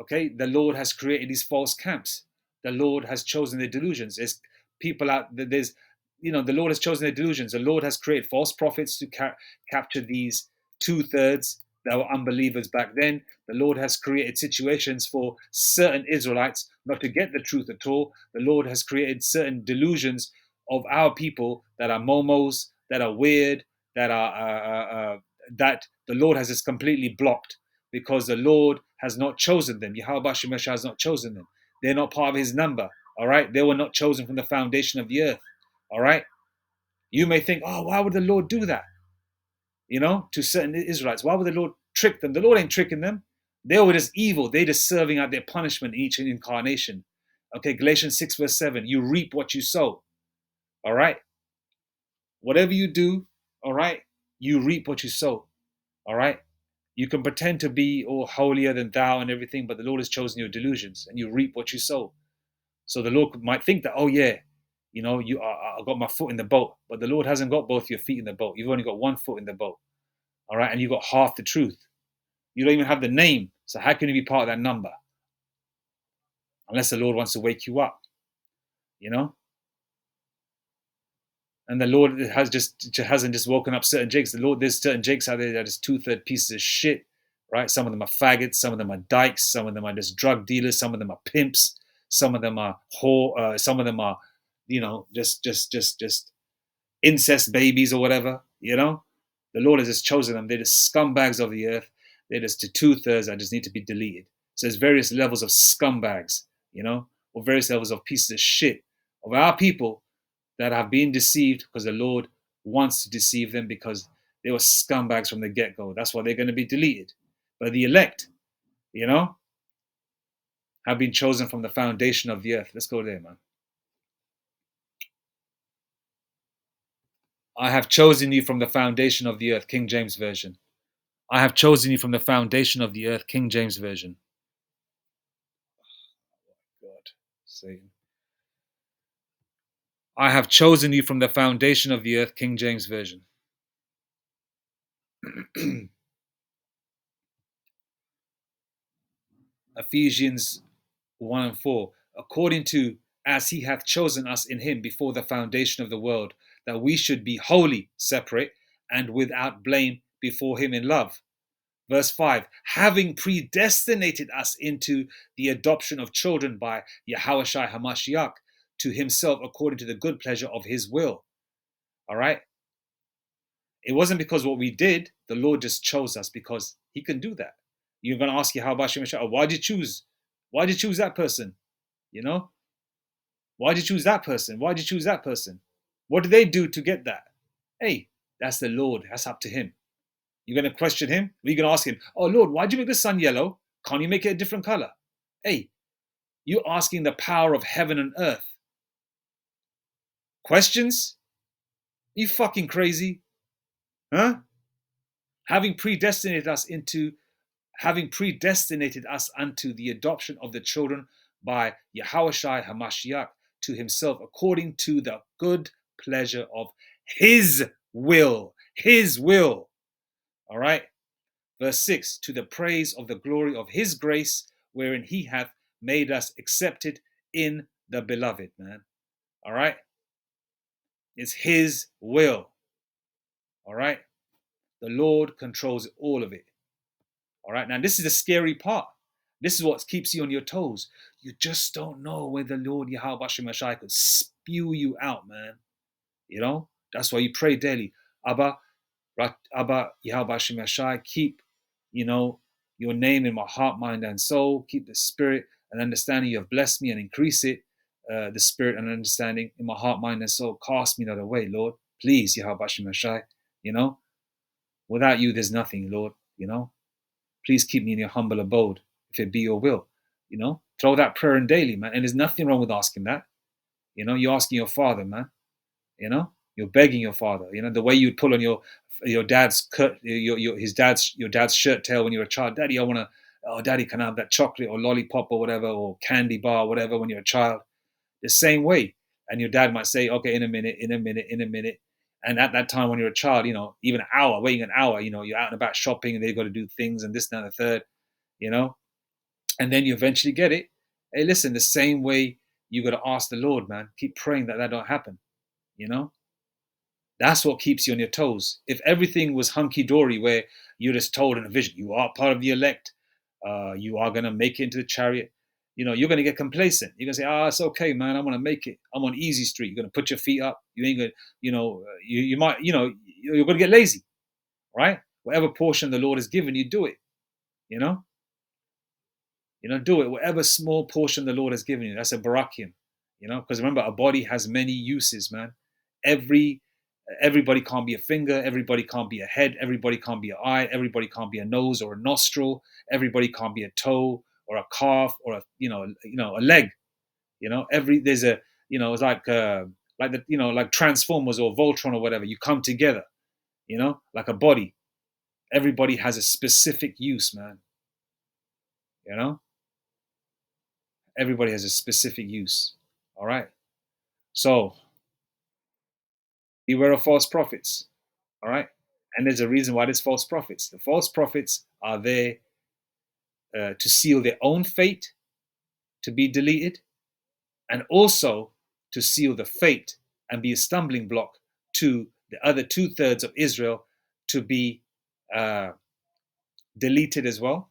the Lord has created these false camps. The Lord has chosen the delusions. There's people out there's the Lord has chosen the delusions. The Lord has created false prophets to capture these 2/3 that were unbelievers back then. The Lord has created situations for certain Israelites not to get the truth at all. The Lord has created certain delusions of our people that are momos, that are weird, that are that the Lord has just completely blocked, because the Lord has not chosen them. Yahweh Shemeshah has not chosen them. They're not part of his number. All right. They were not chosen from the foundation of the earth. All right. You may think, oh, why would the Lord do that? To certain Israelites. Why would the Lord trick them? The Lord ain't tricking them. They were just evil. They're just serving out their punishment in each incarnation. Okay. Galatians 6, verse 7. You reap what you sow. All right. Whatever you do, all right, you reap what you sow. All right. You can pretend to be all holier than thou and everything, but the Lord has chosen your delusions, and you reap what you sow. So the Lord might think that, oh yeah, I got my foot in the boat, but the Lord hasn't got both your feet in the boat. You've only got one foot in the boat, all right, and you've got half the truth. You don't even have the name, so how can you be part of that number? Unless the Lord wants to wake you up, you know. And the Lord hasn't just woken up certain Jakes. The Lord, there's certain Jakes out there that is 2/3 pieces of shit, right? Some of them are faggots, some of them are dykes, some of them are just drug dealers, some of them are pimps, some of them are some of them are, just incest babies or whatever. The Lord has just chosen them. They're just scumbags of the earth. They're just to 2/3 that just need to be deleted. So there's various levels of scumbags, or various levels of pieces of shit of our people that have been deceived, because the Lord wants to deceive them, because they were scumbags from the get-go. That's why they're going to be deleted. But the elect, have been chosen from the foundation of the earth. Let's go there, man. I have chosen you from the foundation of the earth, King James Version. I have chosen you from the foundation of the earth, King James Version. God, Satan. I have chosen you from the foundation of the earth, King James Version. Ephesians 1 and 4. According to as he hath chosen us in him before the foundation of the world, that we should be holy, separate, and without blame before him in love. Verse 5, having predestinated us into the adoption of children by Yahushua HaMashiach to himself according to the good pleasure of his will. All right? It wasn't because what we did. The Lord just chose us because he can do that. You're going to ask Yahushua HaMashiach, why did you choose? Why did you choose that person? Why did you choose that person? Why did you choose that person? What did they do to get that? Hey, that's the Lord. That's up to him. You're going to question him? Or you're going to ask him, oh, Lord, why did you make the sun yellow? Can't you make it a different color? Hey, you're asking the power of heaven and earth. Questions? You fucking crazy? Huh? Having predestinated us unto the adoption of the children by Yahushua HaMashiach to himself according to the good pleasure of his will. His will. All right. Verse 6, to the praise of the glory of his grace, wherein he hath made us accepted in the beloved, man. All right. It's his will. All right. The Lord controls all of it. All right. Now, this is the scary part. This is what keeps you on your toes. You just don't know where the Lord Yahweh Shemashai could spew you out, man. That's why you pray daily. Abba Yahweh Shemashai, keep, your name in my heart, mind, and soul. Keep the spirit and understanding you have blessed me and increase it. The spirit and understanding in my heart, mind, and soul. Cast me not away, Lord. Please, Yahweh Shemashai. Without you, there's nothing, Lord. Please keep me in your humble abode, if it be your will. Throw that prayer in daily, man. And there's nothing wrong with asking that. You're asking your father, man. You're begging your father. The way you'd pull on your dad's your dad's shirt tail when you were a child. Daddy, I want to oh, daddy, can I have that chocolate or lollipop or whatever, or candy bar, or whatever, when you're a child? The same way. And your dad might say, okay, in a minute, in a minute, in a minute. And at that time, when you're a child, even an hour, waiting an hour, you're out and about shopping and they've got to do things and this, and the third, you know, and then you eventually get it. Hey, listen, the same way you got to ask the Lord, man, keep praying that don't happen, you know? That's what keeps you on your toes. If everything was hunky dory, where you're just told in a vision, you are part of the elect, you are going to make it into the chariot, you're going to get complacent. You're going to say, it's okay, man, I'm going to make it. I'm on easy street. You're going to put your feet up. You ain't going to, you might, you're going to get lazy, right? Whatever portion the Lord has given you, do it, you know? Do it. Whatever small portion the Lord has given you, that's a barakium, because remember, a body has many uses, man. Everybody can't be a finger, everybody can't be a head, everybody can't be an eye, everybody can't be a nose or a nostril, everybody can't be a toe or a calf or a leg. There's a it's like Transformers or Voltron or whatever. You come together, like a body. Everybody has a specific use, man. Everybody has a specific use. All right. So beware of false prophets. All right. And there's a reason why there's false prophets. The false prophets are there to seal their own fate to be deleted, and also to seal the fate and be a stumbling block to the other 2/3 of Israel to be deleted as well.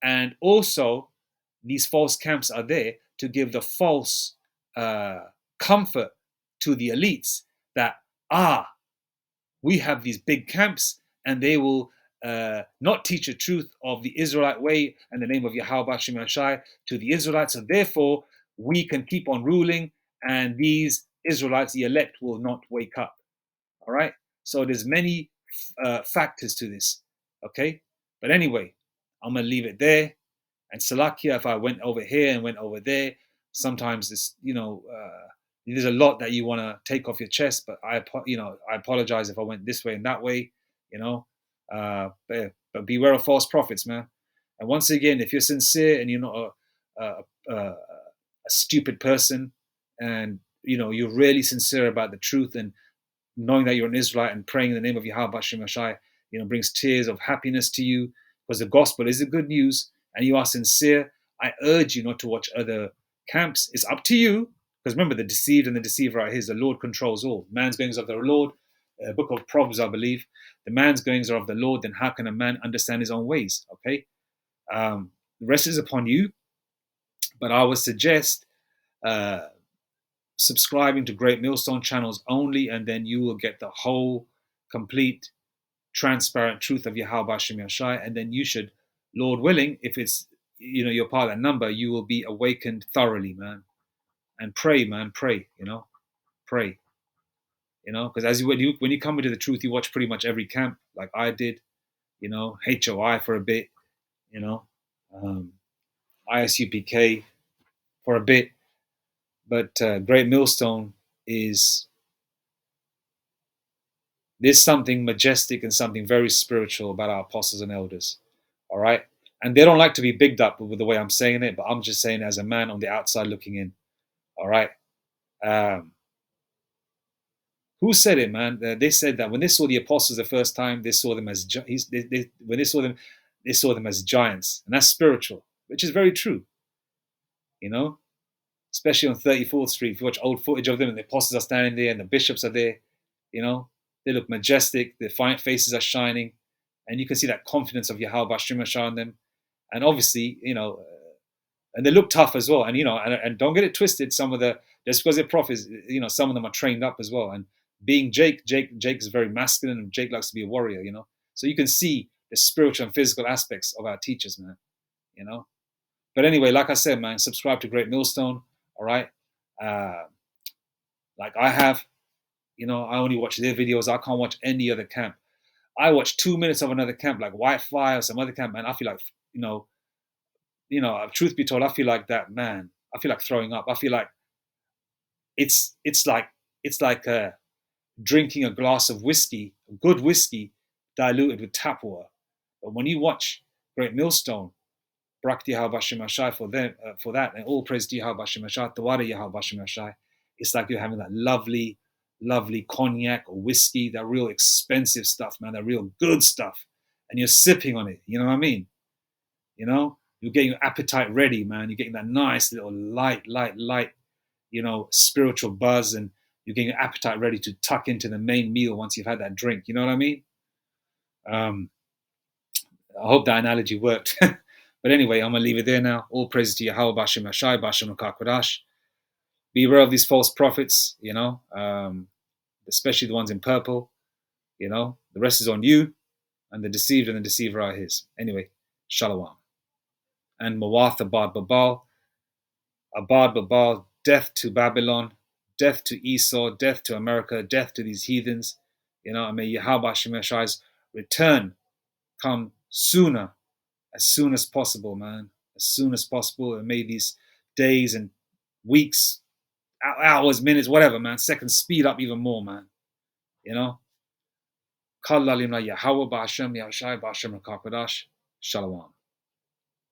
And also, these false camps are there to give the false comfort to the elites that, we have these big camps and they will not teach the truth of the Israelite way and the name of Yahweh Shem Shai to the Israelites. So therefore, we can keep on ruling, and these Israelites, the elect, will not wake up. All right. So there's many factors to this. Okay. But anyway, I'm gonna leave it there. And Salakia, if I went over here and went over there, sometimes this, there's a lot that you want to take off your chest. But I apologize if I went this way and that way. But beware of false prophets, man. And once again, if you're sincere and you're not a stupid person, and you're really sincere about the truth, and knowing that you're an Israelite and praying in the name of Yahweh Shem Shai, brings tears of happiness to you, because the gospel is the good news, and you are sincere. I urge you not to watch other camps. It's up to you, because remember, the deceived and the deceiver are his. The Lord controls all. Man's goings are of the Lord. Book of Proverbs, I believe. The man's goings are of the Lord. Then how can a man understand his own ways? Okay. The rest is upon you. But I would suggest subscribing to Great Millstone channels only, and then you will get the whole complete transparent truth of Yahweh Shem Yashai. And then you should, Lord willing, if it's you're part of that number, you will be awakened thoroughly, man. And pray, man, pray, pray, because when you come into the truth, you watch pretty much every camp, like I did, HOI for a bit, ISUPK for a bit. But Great Millstone there's something majestic and something very spiritual about our apostles and elders. All right. And they don't like to be bigged up with the way I'm saying it, but I'm just saying it as a man on the outside looking in. All right. Who said it, man? They said that when they saw the apostles the first time, they saw them as when they saw them, they saw them as giants, and that's spiritual, which is very true. Especially on 34th Street, if you watch old footage of them, and the apostles are standing there, and the bishops are there. They look majestic. Their faces are shining, and you can see that confidence of Yahweh Shemashah on them. And obviously, and they look tough as well. And and don't get it twisted. Some of just because they're prophets, some of them are trained up as well. And being Jake is very masculine, and Jake likes to be a warrior. So you can see the spiritual and physical aspects of our teachers, man. But anyway, like I said, man, subscribe to Great Millstone. All right, like I have. I only watch their videos. I can't watch any other camp. I watch 2 minutes of another camp, like Wi-Fi or some other camp, man. I feel like, truth be told, I feel like that, man. I feel like throwing up. I feel like it's like drinking a glass of whiskey, good whiskey, diluted with tap water. But when you watch Great Millstone, Barak Yahweh Bashem Ashai for them, for that, and all praise to Yahweh Bashem Ashai, Tawada Yahweh Bashem Ashai. It's like you're having that lovely, lovely cognac or whiskey, that real expensive stuff, man, that real good stuff, and you're sipping on it. You know what I mean? You know, you're getting your appetite ready, man. You're getting that nice little light, spiritual buzz, and you're getting your appetite ready to tuck into the main meal once you've had that drink. You know what I mean? I hope that analogy worked. But anyway, I'm going to leave it there now. All praises to Yahweh Bashem Ashai, Bashem Akakodash. Beware of these false prophets, especially the ones in purple. The rest is on you, and the deceived and the deceiver are his. Anyway, Shalom. And Mawath Abad Babal, death to Babylon, death to Esau, death to America, death to these heathens. And may Yahweh Bashem Ashai's return come sooner, as soon as possible, man. As soon as possible. And may these days and weeks, hours, minutes, whatever, man, seconds speed up even more, man. Shalom.